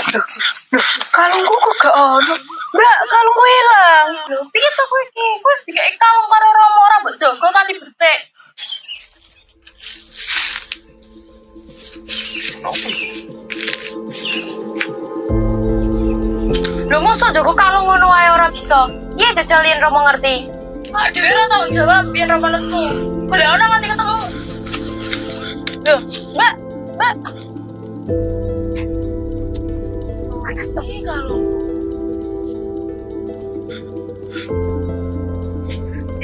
Kalungku kok gak ono. Mbak, kalungku hilang. Lho, piye to kowe iki? Wis dikek kalung karo Romo ora mbok jaga kanthi becik. Lho mosok jaga kalung ngono wae ora bisa. Iya jajal yen Romo ngerti. Kok dhewe ora tau jawab yen Romo nesu. Boleh ono nganti ketemu. Lho, Mbak, Mbak. Panas to kalung.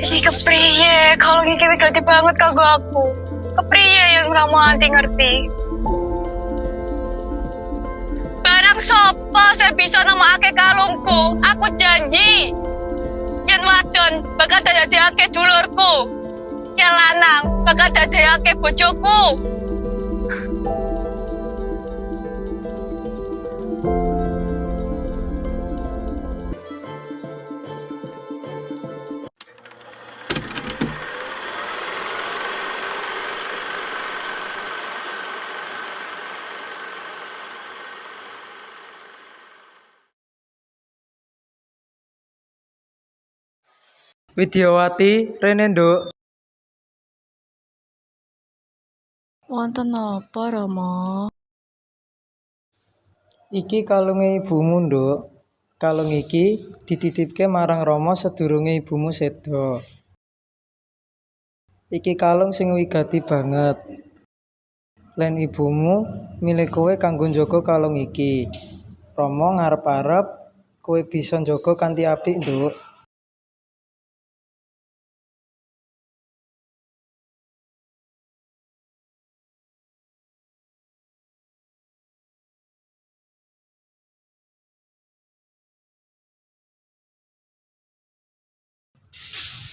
Iki kepriye? Kalung iki ganti banget kanggo aku. Kepriye yang Romo anti ngerti? Barang sopo saya bisa nemokake kalungku. Aku janji yen wadon bakal dadekake dulurku. Yen lanang bakal dadekake bojoku. Widyawati rene nduk. Wonten napa, Rama? Iki kalunge ibumu nduk. Kalung iki dititipke marang Rama sedurunge ibumu seda. Iki kalung sing wigati banget. Lan ibumu milih kowe kanggo njaga kalung iki. Rama ngarep-arep kowe bisa njaga kanthi apik nduk.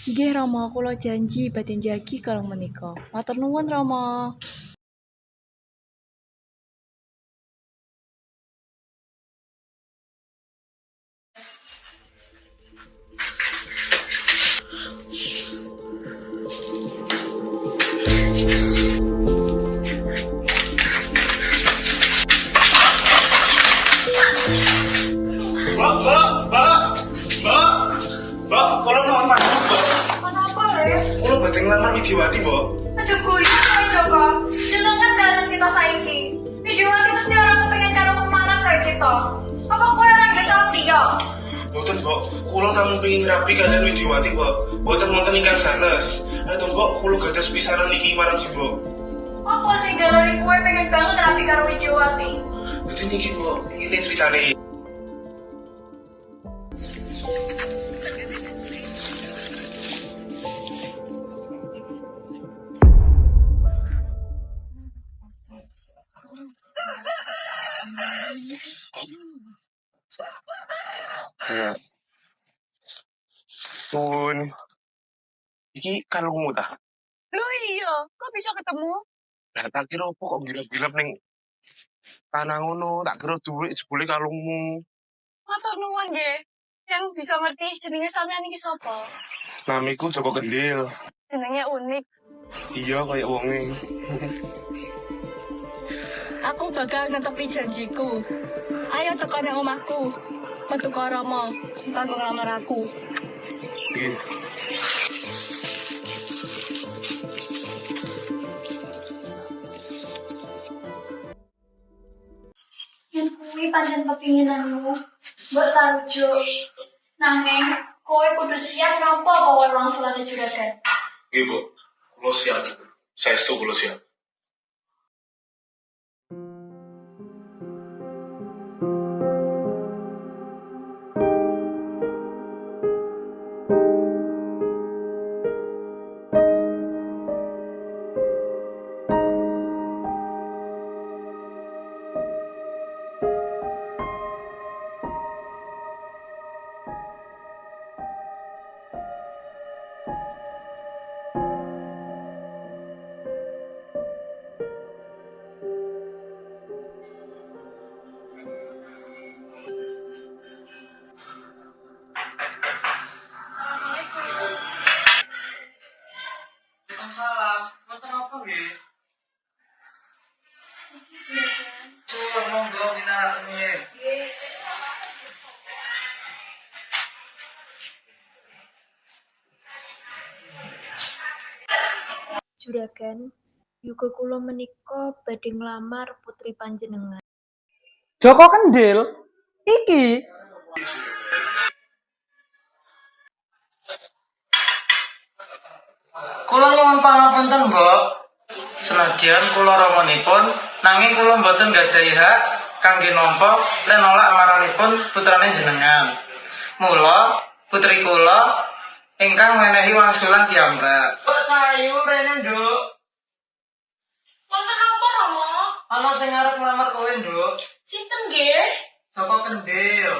Nggih Rama, kula janji badhe njagi kalung menika. Matur nuwun Rama. Mbak, kalau nonton Mbak. Kenapa, Le? Kalau bateng lamar Widyawati, Mbak. Aja guyu kae Joko. Jenengan kan kita saiki. Video iki mesti orang kepengen cara pemarah kayak kita. Apa kowe ora ngerti ya? Boten, Mbak. Kulo namung pengin rapi kalian Widyawati, Mbak. Boten wonten ingkang sanes. Ayo, Mbak, kulo gadas pisaran iki marang Mbak. Apa sing galari kowe pengen banget rapi karo Widyawati? Dadi niki, Mbak, ngene ceritane. Sun. Iki kalungmu ta? Loh iya, kok bisa ketemu? Lah tak kira apa kok gilap-gilap ning tanah ngono, tak kira duit sebule kalungmu. Matur nuwun nggih. Yang bisa ngerti jenenge sampean iki sapa? Namiku Joko Kendil. Jenenge unik. Iya kayak wonge. Aku bakal netepi janjiku. Ayo tekan nang omahku. Metu karo Rama, kanggo nglamar aku. Nggih. Yang kuwi pancen kepinginanmu, mbok sarujuk. Nanging kowe kudu siap napa kowe wangsulane juragan. Nggih, Bu. Kulo siap. Saestu kulo siap. Waalaikumsalam. Wonten apa nggih? Iki juragan. Monggo minarake. Nggih, Juragan, yuga kula menika badhe nglamar putri panjenengan. Joko Kendil iki kula nyuwun pangapunten, Mbok. Senadyan kula ramanipun, nanging kula mboten gadhahi hak kangge nampa lan nolak lamaranipun putrane jenengan. Mula putri kula ingkang menehi wangsulan piyambak. Mbok Cahayu rene, Nduk. Wonten apa, Rama? Ana sing arep nglamar kowe, Nduk. Sinten nggih? Joko Kendil.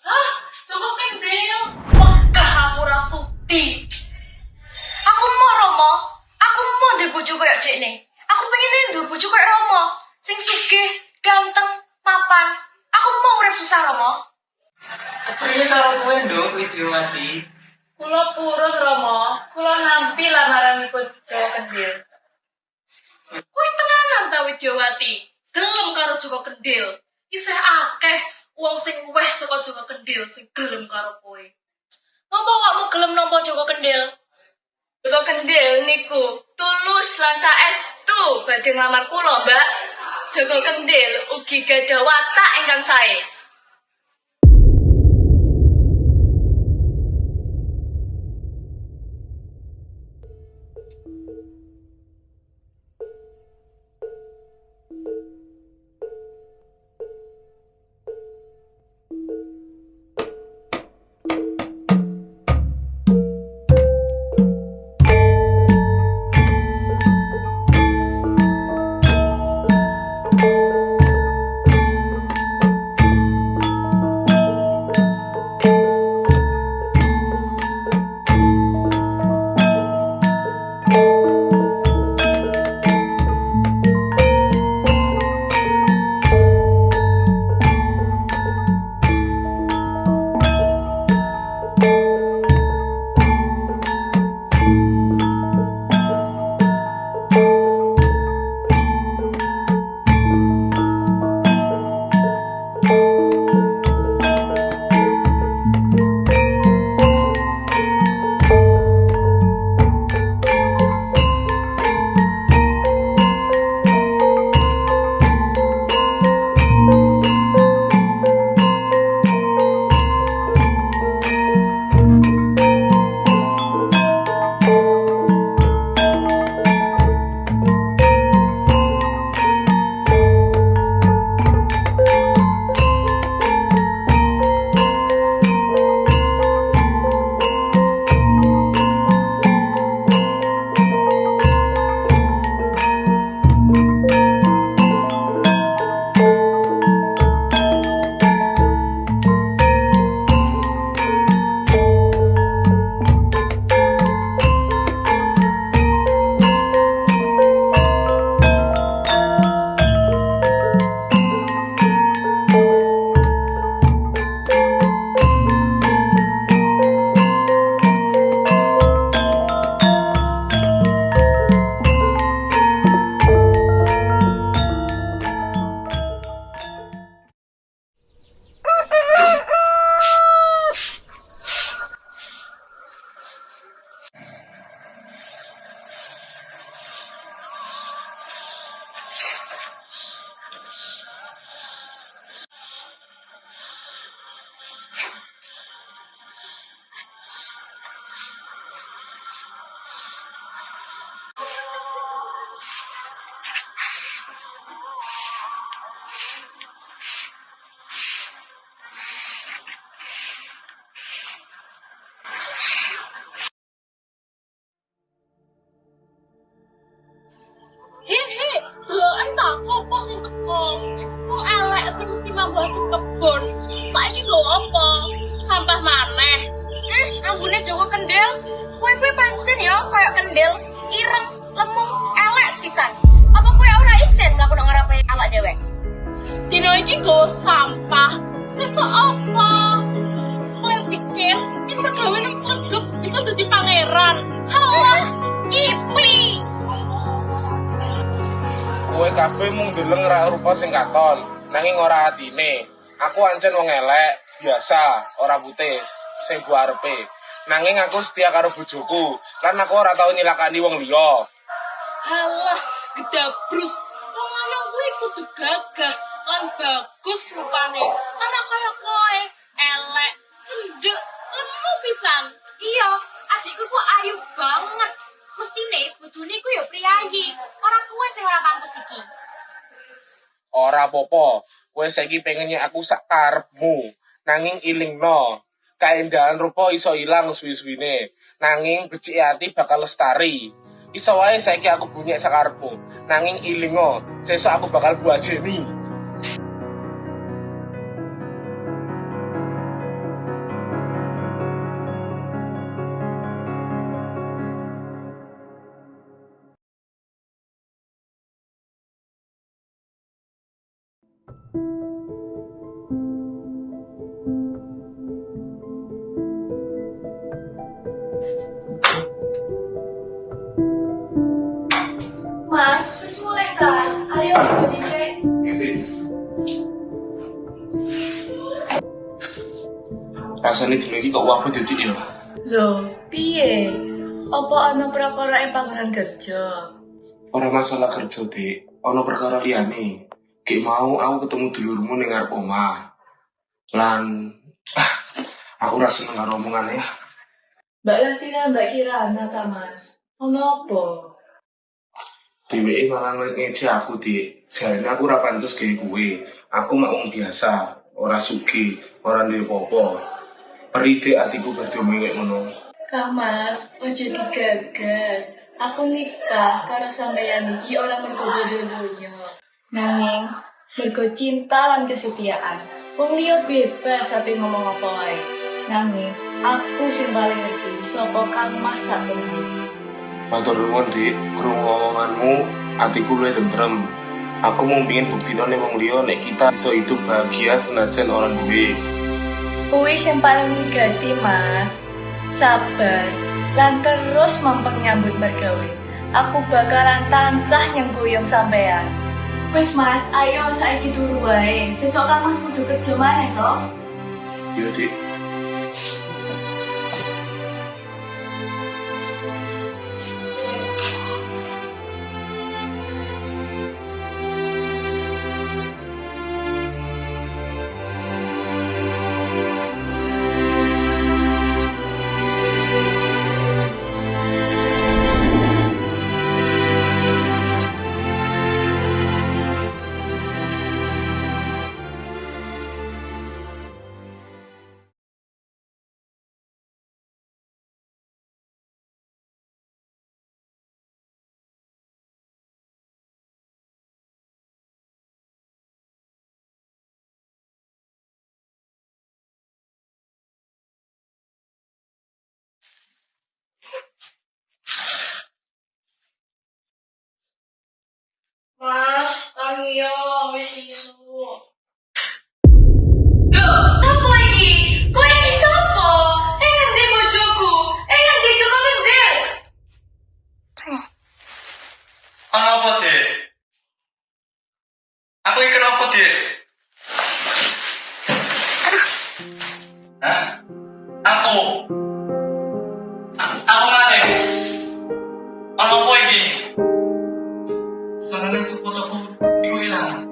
Hah? Joko Kendil? Wegah aku ora sudi. Aku mau Rama. Aku mau ndek bojo koyo dekne. Aku pengen ndek bojo koyo Rama. Sing sugih, ganteng, mapan. Aku mau urip susah Rama. Kepriye karo kowe, Nduk, Widyawati? Kula purun Rama. Kula nampi lamaranipun Joko Kendil. Kowe tenanan ta Widyawati? Gelem karo Joko Kendil. Isih akeh wong sing luwih saka Joko Kendil sing gelem karo kowe. Ngapa awakmu gelem nampa Joko Kendil? Joko Kendil niku tulus lan saestu badhe nglamar kula, Mbak. Joko Kendil ugi gadah watak ingkang sae. kebon. Saiki go apa? Sampah maneh. Ambune Joko Kendil. Kowe pancen ya kaya kendil, ireng, lemu, elek sisan. Apa kowe ora isin mlaku nang ngarepe awak dhewe? Dino iki go sampah. Sesuk apa? Kowe pikir ini mergawe nang sregep bisa dadi pangeran? Halah, kipi. Kowe kabeh mung ndeleng ra rupa sing katon, nanging ora atine. Aku ancen wong elek, biasa, ora putih, sing bu arepe. Nanging aku setia karo bojoku, lan aku ora tau nyilakani wong liya. Halah, gedabrus. Wong lanang kuwi kudu gagah lan bagus rupane. Ora kaya kowe, elek, cendhek, lemu pisan. Iya, adikku kok ayu banget. Mestine bojone ku ya priyayi. Ora kowe sing ora pantes iki. Ora apa-apa, kowe saiki pengennya aku sak karepmu. Nanging ilingno, kaendahan rupa iso ilang suwi-suwine. Nanging becik ati bakal lestari. Iso wae saiki aku bunyek sakarepmu. Nanging ilingo, sesuk aku bakal buajeni. Mas, wis mulai ta? Ayo beli sik. Rasane dino iki kok wabah dedik ya. Loh, piye? Apa ana prakara ing panggonan kerja? Ora masalah kerja, Dik. Ana perkara liyane. Gek mau aku ketemu dulurmu ning ngarep omah. Lan aku ora seneng karo omongane ya. Mbak Lasina, Mbak Kirana ta, Mas? Ono apa? Dheweke malah ngece aku, Dik. Jarine aku ora pantes gawe kuwe. Aku mak wong biasa, ora sugih, ora duwe apa-apa. Peride atiku berdomo kayak ngono. Kang Mas, ojo digagas. Aku nikah karo sampeyan iki ora mergo bodo-bodonya. Nanging mergo cinta lan kesetiaan. Wong liya bebas ape ngomong apa wae. Nanging aku sing paling ngerti sapa Kang Mas sak temen. Matur nuwun, Dik. Krungu omonganmu, atiku luwih tentrem. Aku mau pengin buktino ning wong liya nek kita iso hidup bahagia senajan ora duwe. Kuwi sing paling wigati, Mas. Sabar lan terus mampang nyambut mergawe. Aku bakalan tansah nyengkuyung sampean. Wis Mas, ayo saiki turu wae. Sesuk kan Mas kudu kerja maneh to? Iya, Dik. Mas, tangi yo wis isu. Apa iki? Kowe iki sapa? Endi bojoku? Endi Joko Kendil? Apa, Dek? Aku iki kenapa, Dek? Hah? Aku maneh. Ana apa iki? Karena fotoku iku ilang.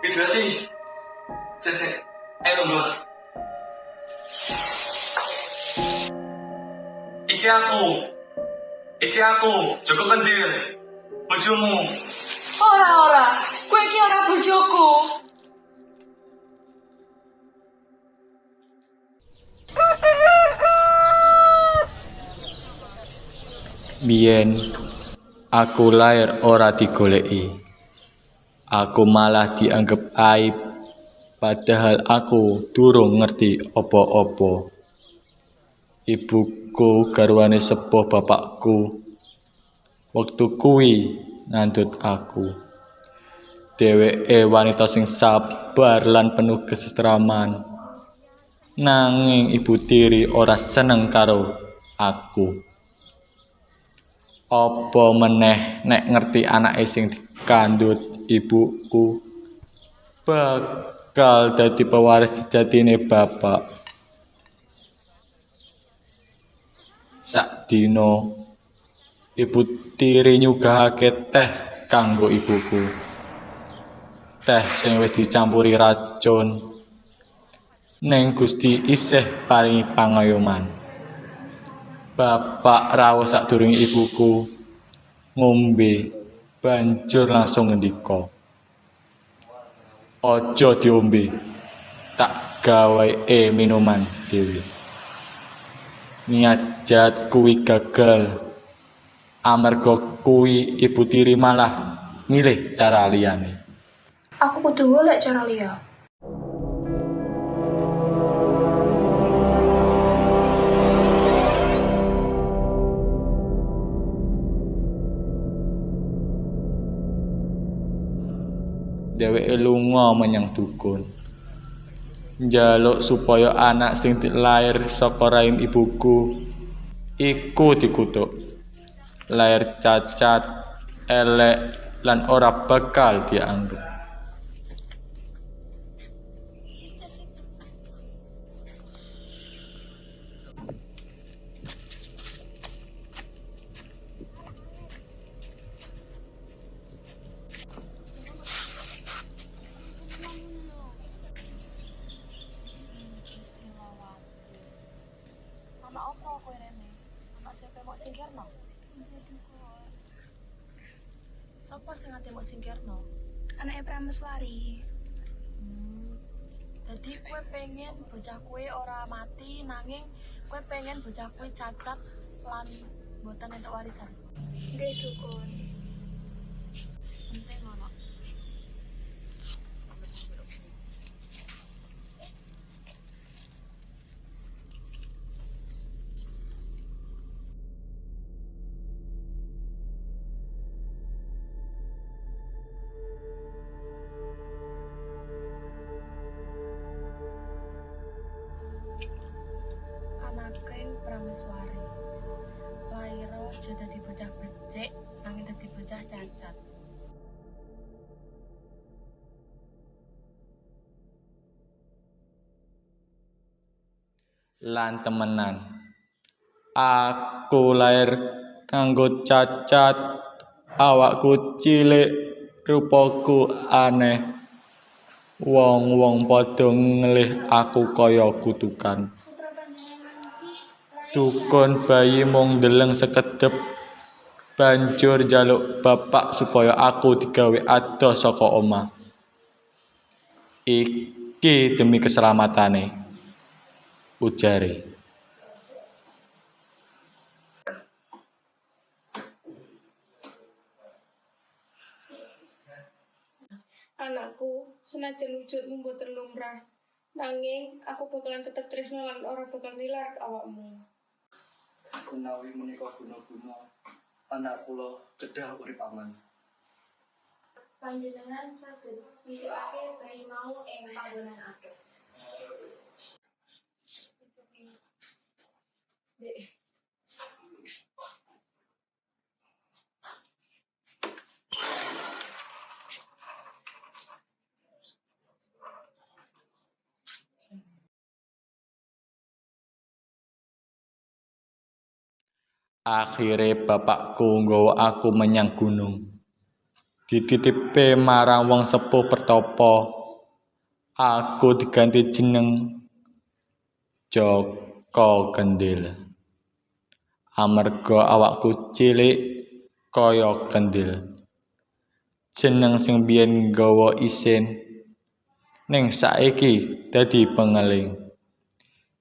Berarti sesek ayo lho. Iki aku, Joko Kendil. Bojomu. Ora, kowe iki ora bojoku. Biyen aku lair ora digoleki. Aku malah dianggep aib padahal aku durung ngerti apa-apa. Ibuku garwane sepuh bapakku. Wektu kuwi ngandhut aku. Dheweke wanita sing sabar lan penuh kesetraman. Nanging ibu tiri ora seneng karo aku. Apa meneh nek ngerti anake sing dikandhut ibuku bakal dadi pewaris sejatine bapak. Sakdina ibu tiri nyugahake teh kanggo ibuku. Teh sing wis dicampuri racun. Neng Gusti isih paringi pangayoman. Bapak rawuh sadurunge ibuku ngombe banjur langsung ngendika, "Aja diombe, tak gaweke minuman dhewe." Niat jahat kuwi gagal. Amarga kuwi ibu tiri malah milih cara liyane. Aku kudu golek cara liya. Dheweke lunga menyang dukun. Njaluk supaya anak sing lair saka rahim ibuku iku dikutuk. Lair cacat, elek, lan ora bakal dianggep. Anak apa kowe rene? Anak siapa mau singkirno? Sopo sing ate mau singkirno? Anake Prameswari. Jadi kowe pengen bocah kowe ora mati nanging kowe pengen bocah kowe cacat lan mboten entuk warisan. Nggih, dukun. Penting ngono. Anakeng Prameswari. Lairo aja dadi bocah becik, nanging dadi bocah cacat. Lan temenan, aku lair kanggo cacat, awakku cilik, rupaku aneh. Wong-wong padha ngelih aku kaya kutukan. Dukun bayi mung ndeleng sekedhep, banjur njaluk bapak supaya aku digawe adoh saka omah. Iki demi keselamatane, ujare. Anakku, senajan wujudmu mboten lumrah, nanging aku bakalan tetep tresno lan ora bakal nilar ke awakmu. Menawi menika guna-guna, anak kula kedah urip aman. Panjenengan saged nitokake bayi mau ing panggonan adoh. Akhire bapakku nggawa aku menyang gunung. Dititipe marang wong sepuh pertapa. Aku diganti jeneng Joko Kendil. Amarga awakku cilik kaya kendil. Jeneng sing biyen nggawa isin ning saiki dadi pengeling.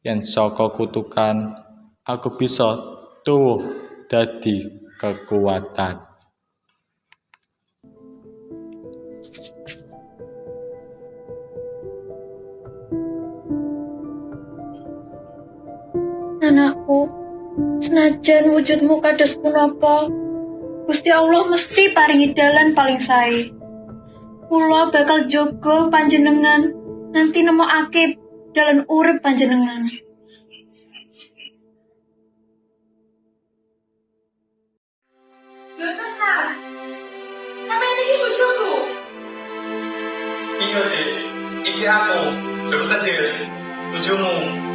Yen saka kutukan aku bisa tuwuh dadi kekuatan. Anakku, senajan wujudmu kados punapa, Gusti Allah mesti paringi dalan paling sae. Kula bakal jaga panjenengan nganti nemokake dalan urip panjenengan. Lho tenan. Sampeyan iki bojoku. Iya, Dek. Iki aku, Joko Kendil, bojomu.